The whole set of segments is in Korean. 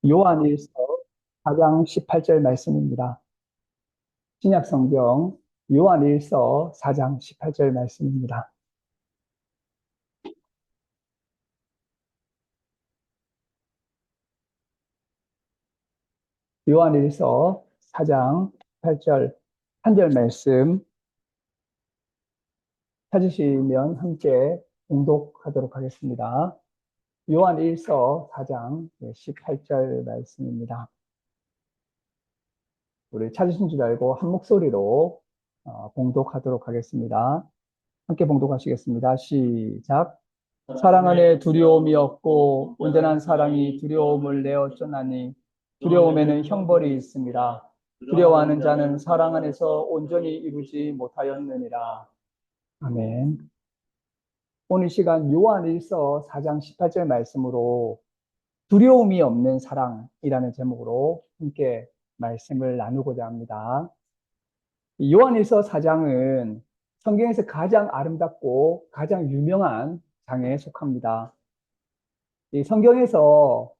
요한일서 4장 18절 말씀입니다. 신약성경 요한일서 4장 18절 말씀입니다. 요한일서 4장 18절 한 절 말씀 찾으시면 함께 봉독하도록 하겠습니다. 요한일서 4장 18절 말씀입니다. 우리 찾으신 줄 알고 한 목소리로 봉독하도록 하겠습니다. 함께 봉독하시겠습니다. 시작. 사랑 안에 두려움이 없고 온전한 사랑이 두려움을 내어 쫓나니 두려움에는 형벌이 있습니다. 두려워하는 자는 사랑 안에서 온전히 이루지 못하였느니라. 아멘. 오늘 시간 요한일서 4장 18절 말씀으로 두려움이 없는 사랑이라는 제목으로 함께 말씀을 나누고자 합니다. 요한일서 4장은 성경에서 가장 아름답고 가장 유명한 장에 속합니다. 이 성경에서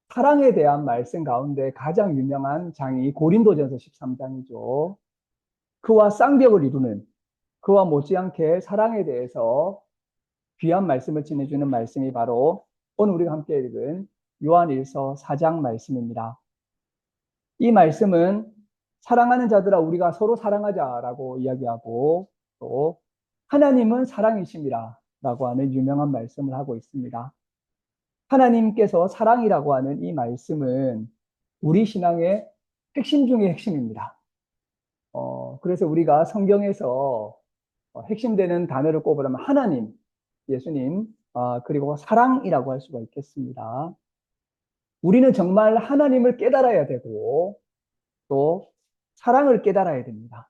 사랑에 대한 말씀 가운데 가장 유명한 장이 고린도전서 13장이죠. 그와 쌍벽을 이루는, 그와 못지않게 사랑에 대해서 귀한 말씀을 전해주는 말씀이 바로 오늘 우리가 함께 읽은 요한일서 4장 말씀입니다. 이 말씀은 사랑하는 자들아 우리가 서로 사랑하자라고 이야기하고 또 하나님은 사랑이십니다 라고 하는 유명한 말씀을 하고 있습니다. 하나님께서 사랑이라고 하는 이 말씀은 우리 신앙의 핵심 중의 핵심입니다. 그래서 우리가 성경에서 핵심되는 단어를 꼽으라면 하나님, 예수님, 그리고 사랑이라고 할 수가 있겠습니다. 우리는 정말 하나님을 깨달아야 되고 또 사랑을 깨달아야 됩니다.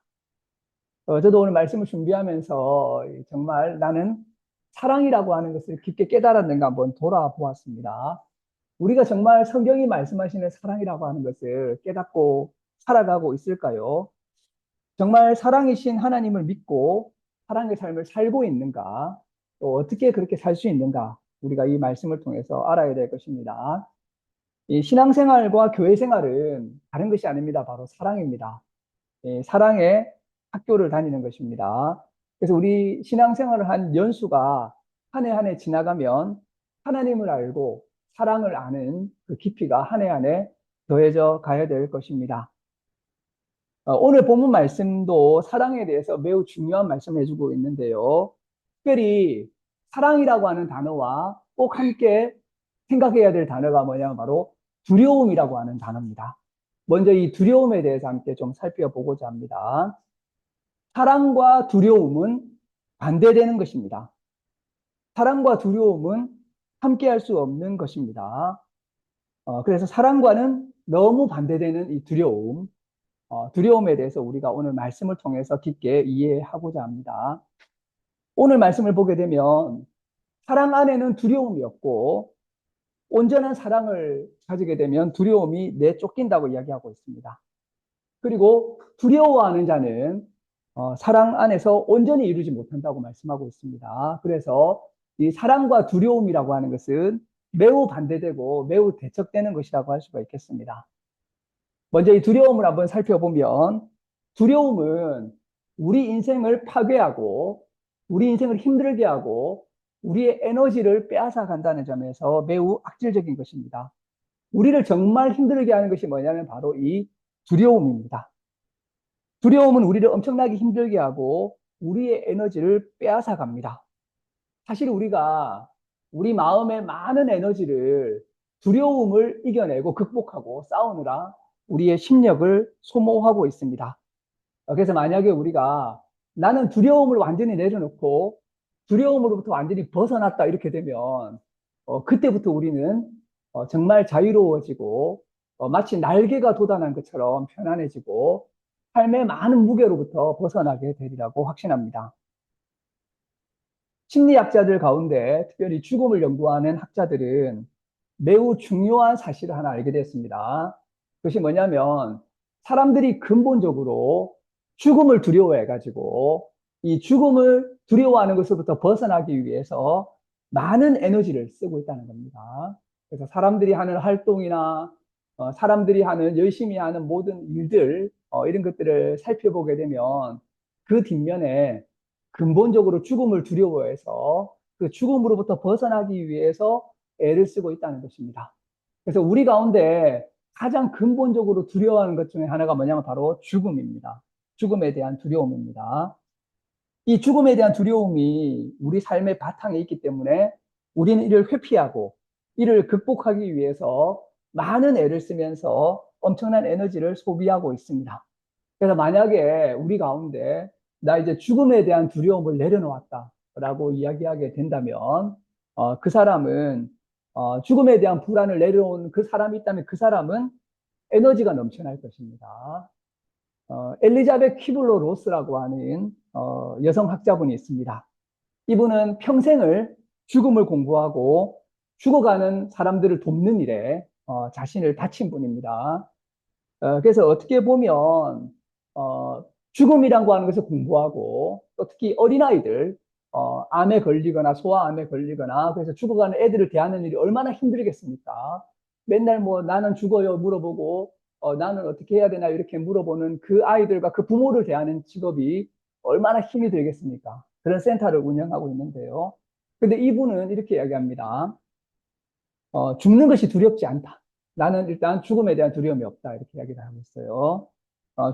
저도 오늘 말씀을 준비하면서 정말 나는 사랑이라고 하는 것을 깊게 깨달았는가 한번 돌아보았습니다. 우리가 정말 성경이 말씀하시는 사랑이라고 하는 것을 깨닫고 살아가고 있을까요? 정말 사랑이신 하나님을 믿고 사랑의 삶을 살고 있는가? 또 어떻게 그렇게 살 수 있는가? 우리가 이 말씀을 통해서 알아야 될 것입니다. 이 신앙생활과 교회생활은 다른 것이 아닙니다. 바로 사랑입니다. 사랑의 학교를 다니는 것입니다. 그래서 우리 신앙생활을 한 연수가 한 해 한 해 지나가면 하나님을 알고 사랑을 아는 그 깊이가 한 해 한 해 더해져 가야 될 것입니다. 오늘 본문 말씀도 사랑에 대해서 매우 중요한 말씀을 해주고 있는데요. 특별히 사랑이라고 하는 단어와 꼭 함께 생각해야 될 단어가 뭐냐면 바로 두려움이라고 하는 단어입니다. 먼저 이 두려움에 대해서 함께 좀 살펴보고자 합니다. 사랑과 두려움은 반대되는 것입니다. 사랑과 두려움은 함께 할 수 없는 것입니다. 그래서 사랑과는 너무 반대되는 이 두려움, 두려움에 대해서 우리가 오늘 말씀을 통해서 깊게 이해하고자 합니다. 오늘 말씀을 보게 되면 사랑 안에는 두려움이 없고 온전한 사랑을 가지게 되면 두려움이 내쫓긴다고 이야기하고 있습니다. 그리고 두려워하는 자는 사랑 안에서 온전히 이루지 못한다고 말씀하고 있습니다. 그래서 이 사랑과 두려움이라고 하는 것은 매우 반대되고 매우 대척되는 것이라고 할 수가 있겠습니다. 먼저 이 두려움을 한번 살펴보면 두려움은 우리 인생을 파괴하고 우리 인생을 힘들게 하고 우리의 에너지를 빼앗아 간다는 점에서 매우 악질적인 것입니다. 우리를 정말 힘들게 하는 것이 뭐냐면 바로 이 두려움입니다. 두려움은 우리를 엄청나게 힘들게 하고 우리의 에너지를 빼앗아 갑니다. 사실 우리가 우리 마음의 많은 에너지를 두려움을 이겨내고 극복하고 싸우느라 우리의 심력을 소모하고 있습니다. 그래서 만약에 우리가 나는 두려움을 완전히 내려놓고 두려움으로부터 완전히 벗어났다 이렇게 되면 그때부터 우리는 정말 자유로워지고 마치 날개가 돋아난 것처럼 편안해지고 삶의 많은 무게로부터 벗어나게 되리라고 확신합니다. 심리학자들 가운데 특별히 죽음을 연구하는 학자들은 매우 중요한 사실을 하나 알게 됐습니다. 그것이 뭐냐면 사람들이 근본적으로 죽음을 두려워해가지고 이 죽음을 두려워하는 것으로부터 벗어나기 위해서 많은 에너지를 쓰고 있다는 겁니다. 그래서 사람들이 하는 활동이나 사람들이 하는, 열심히 하는 모든 일들, 이런 것들을 살펴보게 되면 그 뒷면에 근본적으로 죽음을 두려워해서 그 죽음으로부터 벗어나기 위해서 애를 쓰고 있다는 것입니다. 그래서 우리 가운데 가장 근본적으로 두려워하는 것 중에 하나가 뭐냐면 바로 죽음입니다. 죽음에 대한 두려움입니다. 이 죽음에 대한 두려움이 우리 삶의 바탕에 있기 때문에 우리는 이를 회피하고 이를 극복하기 위해서 많은 애를 쓰면서 엄청난 에너지를 소비하고 있습니다. 그래서 만약에 우리 가운데 나 이제 죽음에 대한 두려움을 내려놓았다라고 이야기하게 된다면 그 사람은 죽음에 대한 불안을 내려놓은 그 사람이 있다면 그 사람은 에너지가 넘쳐날 것입니다. 엘리자베트 키블러 로스라고 하는 여성 학자분이 있습니다. 이분은 평생을 죽음을 공부하고 죽어가는 사람들을 돕는 일에 자신을 바친 분입니다. 그래서 어떻게 보면 죽음이라고 하는 것을 공부하고 또 특히 어린아이들 암에 걸리거나 소아암에 걸리거나 그래서 죽어가는 애들을 대하는 일이 얼마나 힘들겠습니까? 맨날 뭐 나는 죽어요 물어보고 나는 어떻게 해야 되나 이렇게 물어보는 그 아이들과 그 부모를 대하는 직업이 얼마나 힘이 들겠습니까? 그런 센터를 운영하고 있는데요. 근데 이분은 이렇게 이야기합니다. 죽는 것이 두렵지 않다. 나는 일단 죽음에 대한 두려움이 없다. 이렇게 이야기를 하고 있어요.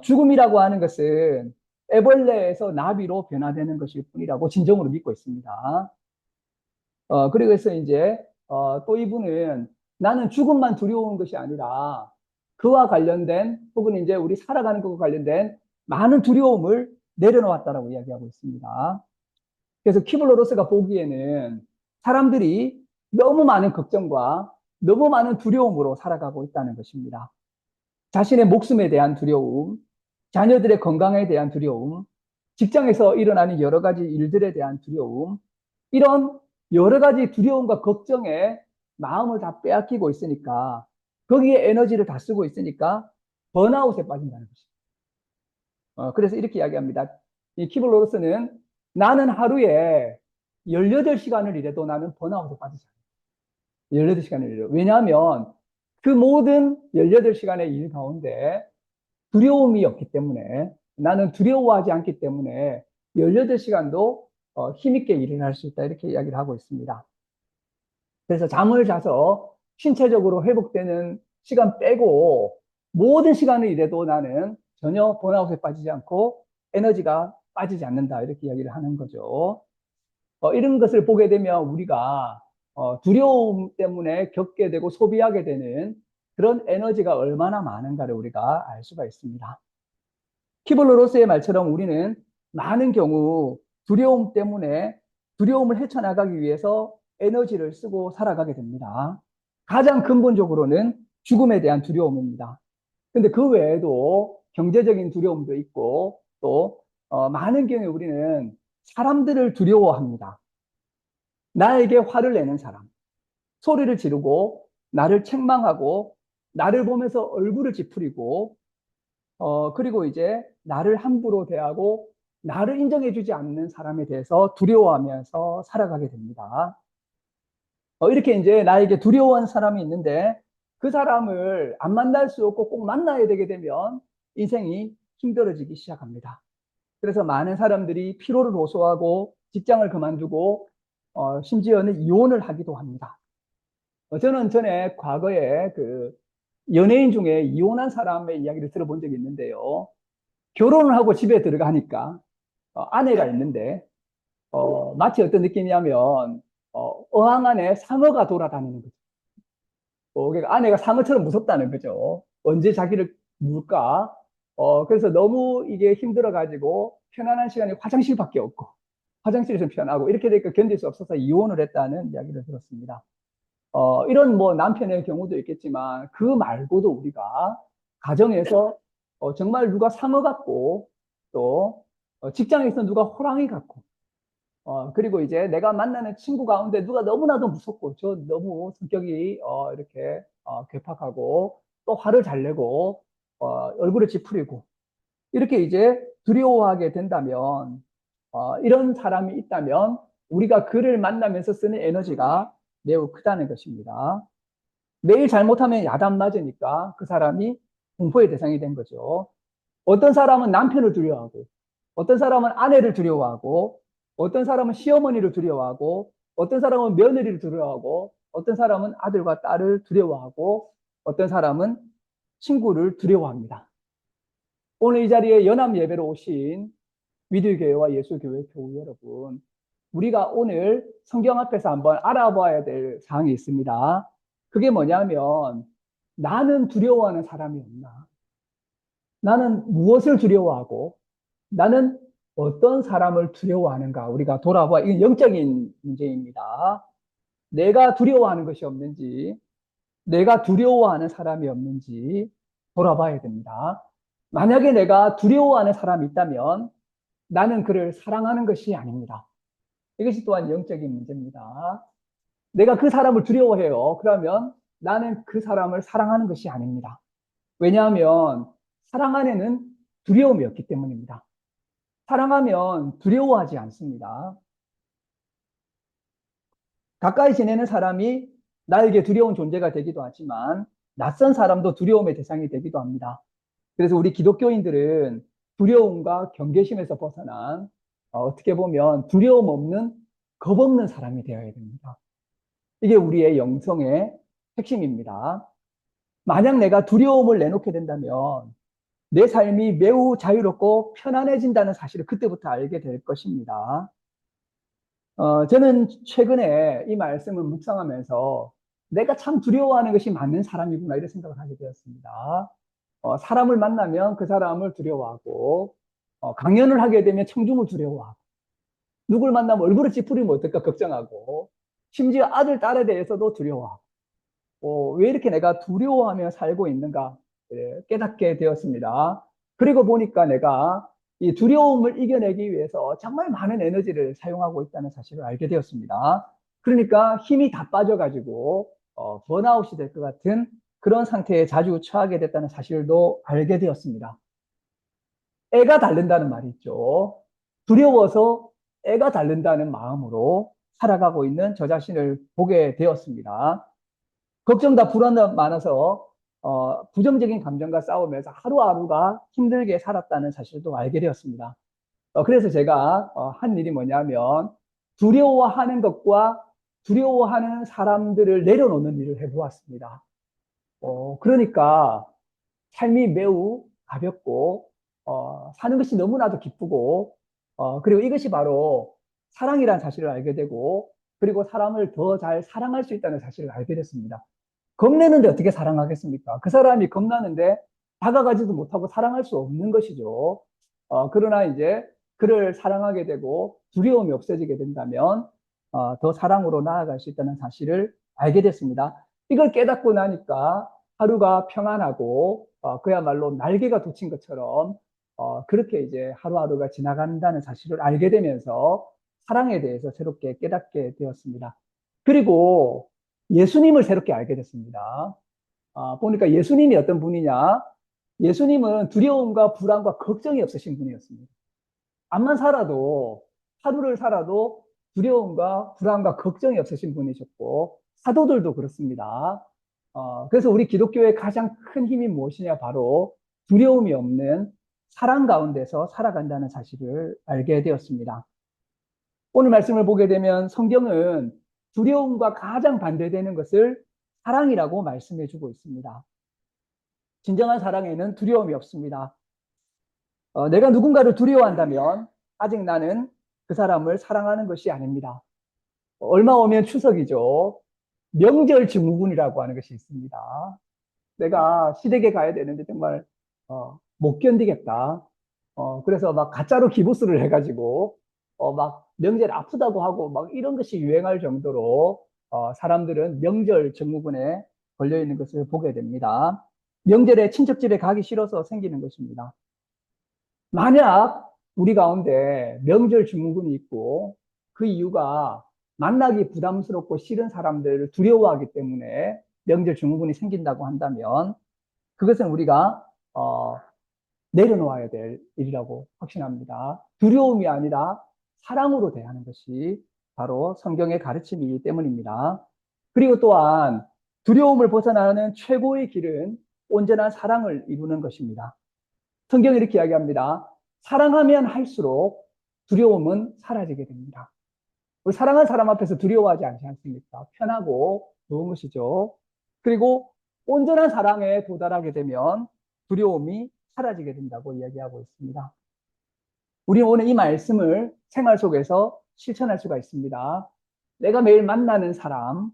죽음이라고 하는 것은 애벌레에서 나비로 변화되는 것일 뿐이라고 진정으로 믿고 있습니다. 그리고 해서 이제, 또 이분은 나는 죽음만 두려운 것이 아니라 그와 관련된 혹은 이제 우리 살아가는 것과 관련된 많은 두려움을 내려놓았다라고 이야기하고 있습니다. 그래서 키블로로스가 보기에는 사람들이 너무 많은 걱정과 너무 많은 두려움으로 살아가고 있다는 것입니다. 자신의 목숨에 대한 두려움, 자녀들의 건강에 대한 두려움, 직장에서 일어나는 여러 가지 일들에 대한 두려움, 이런 여러 가지 두려움과 걱정에 마음을 다 빼앗기고 있으니까 거기에 에너지를 다 쓰고 있으니까 번아웃에 빠진다는 것입니다. 그래서 이렇게 이야기합니다. 이 키블로로스는 나는 하루에 18시간을 일해도 나는 번아웃에 빠지지 않아요. 18시간을 일해요. 왜냐하면 그 모든 18시간의 일 가운데 두려움이 없기 때문에 나는 두려워하지 않기 때문에 18시간도 힘있게 일을 할 수 있다. 이렇게 이야기를 하고 있습니다. 그래서 잠을 자서 신체적으로 회복되는 시간 빼고 모든 시간을 일해도 나는 전혀 번아웃에 빠지지 않고 에너지가 빠지지 않는다. 이렇게 이야기를 하는 거죠. 이런 것을 보게 되면 우리가 두려움 때문에 겪게 되고 소비하게 되는 그런 에너지가 얼마나 많은가를 우리가 알 수가 있습니다. 키블로로스의 말처럼 우리는 많은 경우 두려움 때문에 두려움을 헤쳐나가기 위해서 에너지를 쓰고 살아가게 됩니다. 가장 근본적으로는 죽음에 대한 두려움입니다. 근데 그 외에도 경제적인 두려움도 있고 또 많은 경우에 우리는 사람들을 두려워합니다. 나에게 화를 내는 사람, 소리를 지르고 나를 책망하고 나를 보면서 얼굴을 찌푸리고 그리고 이제 나를 함부로 대하고 나를 인정해주지 않는 사람에 대해서 두려워하면서 살아가게 됩니다. 이렇게 이제 나에게 두려워하는 사람이 있는데 그 사람을 안 만날 수 없고 꼭 만나야 되게 되면 인생이 힘들어지기 시작합니다. 그래서 많은 사람들이 피로를 호소하고 직장을 그만두고 심지어는 이혼을 하기도 합니다. 저는 전에 과거에 그 연예인 중에 이혼한 사람의 이야기를 들어본 적이 있는데요. 결혼을 하고 집에 들어가니까 아내가 있는데 마치 어떤 느낌이냐면 어항 안에 상어가 돌아다니는 거죠. 그러니까 아내가 상어처럼 무섭다는 거죠. 언제 자기를 물까? 그래서 너무 이게 힘들어가지고 편안한 시간이 화장실밖에 없고 화장실에서 편하고 이렇게 되니까 견딜 수 없어서 이혼을 했다는 이야기를 들었습니다. 이런 뭐 남편의 경우도 있겠지만 그 말고도 우리가 가정에서 정말 누가 상어 같고 또 직장에서 누가 호랑이 같고 그리고 이제 내가 만나는 친구 가운데 누가 너무나도 무섭고 저 너무 성격이 이렇게 괴팍하고 또 화를 잘 내고 얼굴을 찌푸리고 이렇게 이제 두려워하게 된다면 이런 사람이 있다면 우리가 그를 만나면서 쓰는 에너지가 매우 크다는 것입니다. 매일 잘못하면 야단 맞으니까 그 사람이 공포의 대상이 된 거죠. 어떤 사람은 남편을 두려워하고, 어떤 사람은 아내를 두려워하고, 어떤 사람은 시어머니를 두려워하고, 어떤 사람은 며느리를 두려워하고, 어떤 사람은 아들과 딸을 두려워하고, 어떤 사람은 친구를 두려워합니다. 오늘 이 자리에 연합 예배로 오신 위드교회와 예수교회 교우 여러분, 우리가 오늘 성경 앞에서 한번 알아봐야 될 사항이 있습니다. 그게 뭐냐면, 나는 두려워하는 사람이 없나? 나는 무엇을 두려워하고, 나는 어떤 사람을 두려워하는가? 우리가 돌아봐. 이건 영적인 문제입니다. 내가 두려워하는 것이 없는지, 내가 두려워하는 사람이 없는지 돌아봐야 됩니다. 만약에 내가 두려워하는 사람이 있다면 나는 그를 사랑하는 것이 아닙니다. 이것이 또한 영적인 문제입니다. 내가 그 사람을 두려워해요. 그러면 나는 그 사람을 사랑하는 것이 아닙니다. 왜냐하면 사랑 안에는 두려움이 없기 때문입니다. 사랑하면 두려워하지 않습니다. 가까이 지내는 사람이 나에게 두려운 존재가 되기도 하지만 낯선 사람도 두려움의 대상이 되기도 합니다. 그래서 우리 기독교인들은 두려움과 경계심에서 벗어난 어떻게 보면 두려움 없는 겁 없는 사람이 되어야 됩니다. 이게 우리의 영성의 핵심입니다. 만약 내가 두려움을 내놓게 된다면 내 삶이 매우 자유롭고 편안해진다는 사실을 그때부터 알게 될 것입니다. 저는 최근에 이 말씀을 묵상하면서 내가 참 두려워하는 것이 맞는 사람이구나 이런 생각을 하게 되었습니다. 사람을 만나면 그 사람을 두려워하고, 강연을 하게 되면 청중을 두려워하고, 누굴 만나면 얼굴을 찌푸리면 어떨까 걱정하고, 심지어 아들, 딸에 대해서도 두려워하고, 왜 이렇게 내가 두려워하며 살고 있는가 깨닫게 되었습니다. 그리고 보니까 내가 이 두려움을 이겨내기 위해서 정말 많은 에너지를 사용하고 있다는 사실을 알게 되었습니다. 그러니까 힘이 다 빠져가지고 번아웃이 될 것 같은 그런 상태에 자주 처하게 됐다는 사실도 알게 되었습니다. 애가 닳는다는 말이 있죠. 두려워서 애가 닳는다는 마음으로 살아가고 있는 저 자신을 보게 되었습니다. 걱정다 불안다 많아서 부정적인 감정과 싸우면서 하루하루가 힘들게 살았다는 사실도 알게 되었습니다. 그래서 제가 한 일이 뭐냐면 두려워하는 것과 두려워하는 사람들을 내려놓는 일을 해보았습니다. 그러니까 삶이 매우 가볍고 사는 것이 너무나도 기쁘고 그리고 이것이 바로 사랑이라는 사실을 알게 되고 그리고 사람을 더 잘 사랑할 수 있다는 사실을 알게 됐습니다. 겁내는데 어떻게 사랑하겠습니까? 그 사람이 겁나는데 다가가지도 못하고 사랑할 수 없는 것이죠. 그러나 이제 그를 사랑하게 되고 두려움이 없어지게 된다면 더 사랑으로 나아갈 수 있다는 사실을 알게 됐습니다. 이걸 깨닫고 나니까 하루가 평안하고 그야말로 날개가 돋친 것처럼 그렇게 이제 하루하루가 지나간다는 사실을 알게 되면서 사랑에 대해서 새롭게 깨닫게 되었습니다. 그리고 예수님을 새롭게 알게 됐습니다. 보니까 예수님이 어떤 분이냐? 예수님은 두려움과 불안과 걱정이 없으신 분이었습니다. 암만 살아도, 하루를 살아도 두려움과 불안과 걱정이 없으신 분이셨고, 사도들도 그렇습니다. 그래서 우리 기독교의 가장 큰 힘이 무엇이냐? 바로 두려움이 없는 사랑 가운데서 살아간다는 사실을 알게 되었습니다. 오늘 말씀을 보게 되면 성경은 두려움과 가장 반대되는 것을 사랑이라고 말씀해 주고 있습니다. 진정한 사랑에는 두려움이 없습니다. 내가 누군가를 두려워한다면 아직 나는 그 사람을 사랑하는 것이 아닙니다. 얼마 오면 추석이죠. 명절 증후군이라고 하는 것이 있습니다. 내가 시댁에 가야 되는데 정말 못 견디겠다. 그래서 막 가짜로 기부스를 해가지고 막 명절 아프다고 하고 막 이런 것이 유행할 정도로 사람들은 명절 증후군에 걸려 있는 것을 보게 됩니다. 명절에 친척집에 가기 싫어서 생기는 것입니다. 만약 우리 가운데 명절 증후군이 있고 그 이유가 만나기 부담스럽고 싫은 사람들을 두려워하기 때문에 명절 증후군이 생긴다고 한다면 그것은 우리가 내려놓아야 될 일이라고 확신합니다. 두려움이 아니라 사랑으로 대하는 것이 바로 성경의 가르침이기 때문입니다. 그리고 또한 두려움을 벗어나는 최고의 길은 온전한 사랑을 이루는 것입니다. 성경이 이렇게 이야기합니다. 사랑하면 할수록 두려움은 사라지게 됩니다. 우리 사랑하는 사람 앞에서 두려워하지 않지 않습니까? 편하고 좋은 것이죠. 그리고 온전한 사랑에 도달하게 되면 두려움이 사라지게 된다고 이야기하고 있습니다. 우리 오늘 이 말씀을 생활 속에서 실천할 수가 있습니다. 내가 매일 만나는 사람,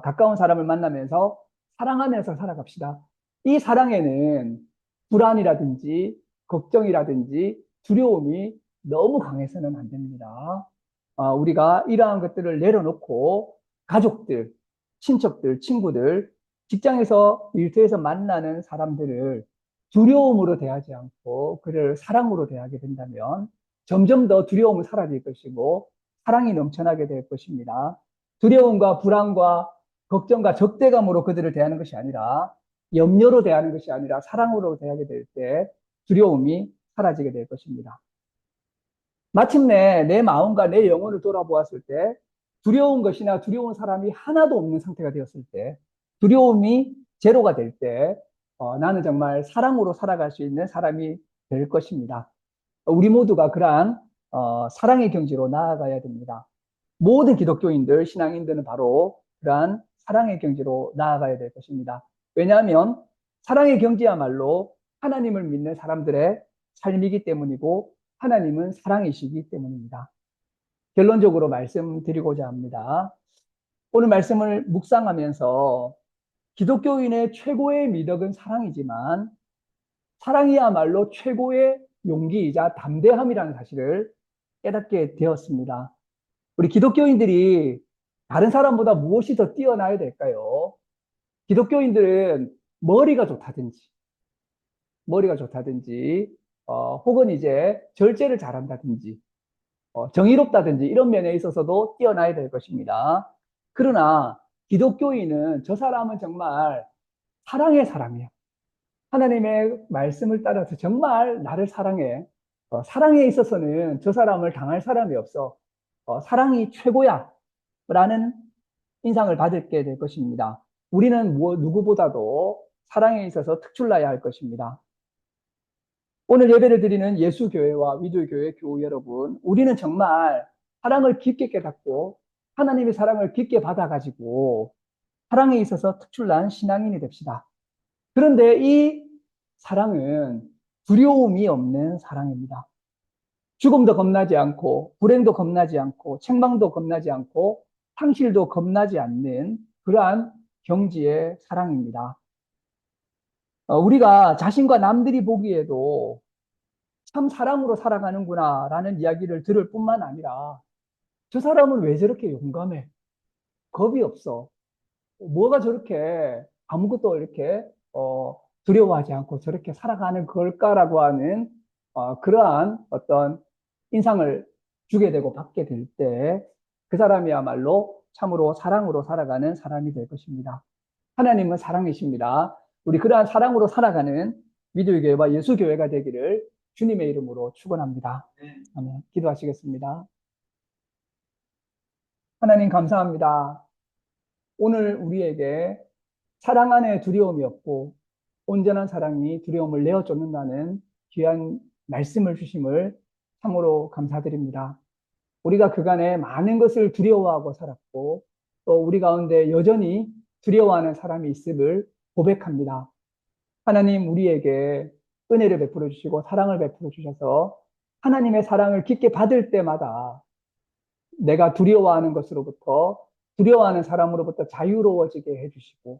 가까운 사람을 만나면서 사랑하면서 살아갑시다. 이 사랑에는 불안이라든지 걱정이라든지 두려움이 너무 강해서는 안 됩니다. 우리가 이러한 것들을 내려놓고 가족들, 친척들, 친구들, 직장에서 일터에서 만나는 사람들을 두려움으로 대하지 않고 그를 사랑으로 대하게 된다면 점점 더 두려움은 사라질 것이고 사랑이 넘쳐나게 될 것입니다. 두려움과 불안과 걱정과 적대감으로 그들을 대하는 것이 아니라 염려로 대하는 것이 아니라 사랑으로 대하게 될 때 두려움이 사라지게 될 것입니다. 마침내 내 마음과 내 영혼을 돌아보았을 때 두려운 것이나 두려운 사람이 하나도 없는 상태가 되었을 때 두려움이 제로가 될 때 나는 정말 사랑으로 살아갈 수 있는 사람이 될 것입니다. 우리 모두가 그러한 사랑의 경지로 나아가야 됩니다. 모든 기독교인들, 신앙인들은 바로 그러한 사랑의 경지로 나아가야 될 것입니다. 왜냐하면 사랑의 경지야말로 하나님을 믿는 사람들의 삶이기 때문이고 하나님은 사랑이시기 때문입니다. 결론적으로 말씀드리고자 합니다. 오늘 말씀을 묵상하면서 기독교인의 최고의 미덕은 사랑이지만 사랑이야말로 최고의 용기이자 담대함이라는 사실을 깨닫게 되었습니다. 우리 기독교인들이 다른 사람보다 무엇이 더 뛰어나야 될까요? 기독교인들은 머리가 좋다든지, 혹은 이제 절제를 잘한다든지, 정의롭다든지 이런 면에 있어서도 뛰어나야 될 것입니다. 그러나 기독교인은 저 사람은 정말 사랑의 사람이야. 하나님의 말씀을 따라서 정말 나를 사랑해. 사랑에 있어서는 저 사람을 당할 사람이 없어. 사랑이 최고야. 라는 인상을 받게 될 것입니다. 우리는 누구보다도 사랑에 있어서 특출나야 할 것입니다. 오늘 예배를 드리는 예수교회와 위도교회 교우 여러분, 우리는 정말 사랑을 깊게 깨닫고 하나님의 사랑을 깊게 받아가지고 사랑에 있어서 특출난 신앙인이 됩시다. 그런데 이 사랑은 두려움이 없는 사랑입니다. 죽음도 겁나지 않고 불행도 겁나지 않고 책망도 겁나지 않고 상실도 겁나지 않는 그러한 경지의 사랑입니다. 우리가 자신과 남들이 보기에도 참 사랑으로 살아가는구나 라는 이야기를 들을 뿐만 아니라 저 사람은 왜 저렇게 용감해? 겁이 없어. 뭐가 저렇게 아무것도 이렇게 두려워하지 않고 저렇게 살아가는 걸까라고 하는 그러한 어떤 인상을 주게 되고 받게 될 때 그 사람이야말로 참으로 사랑으로 살아가는 사람이 될 것입니다. 하나님은 사랑이십니다. 우리 그러한 사랑으로 살아가는 위도교회와 예수교회가 되기를 주님의 이름으로 축원합니다. 아멘. 기도하시겠습니다. 하나님 감사합니다. 오늘 우리에게 사랑 안에 두려움이 없고 온전한 사랑이 두려움을 내어 쫓는다는 귀한 말씀을 주심을 참으로 감사드립니다. 우리가 그간에 많은 것을 두려워하고 살았고 또 우리 가운데 여전히 두려워하는 사람이 있음을 고백합니다. 하나님 우리에게 은혜를 베풀어 주시고 사랑을 베풀어 주셔서 하나님의 사랑을 깊게 받을 때마다 내가 두려워하는 것으로부터 두려워하는 사람으로부터 자유로워지게 해주시고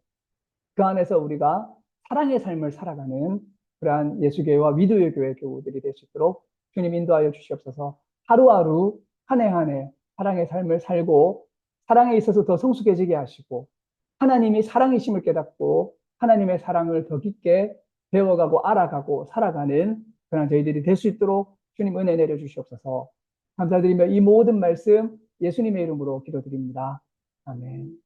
그 안에서 우리가 사랑의 삶을 살아가는 그러한 예수교회와 위도의 교회 교우들이 될 수 있도록 주님 인도하여 주시옵소서. 하루하루 한 해 한 해 사랑의 삶을 살고 사랑에 있어서 더 성숙해지게 하시고 하나님이 사랑이심을 깨닫고 하나님의 사랑을 더 깊게 배워가고 알아가고 살아가는 그런 저희들이 될 수 있도록 주님 은혜 내려 주시옵소서. 감사드리며 이 모든 말씀 예수님의 이름으로 기도드립니다. 아멘.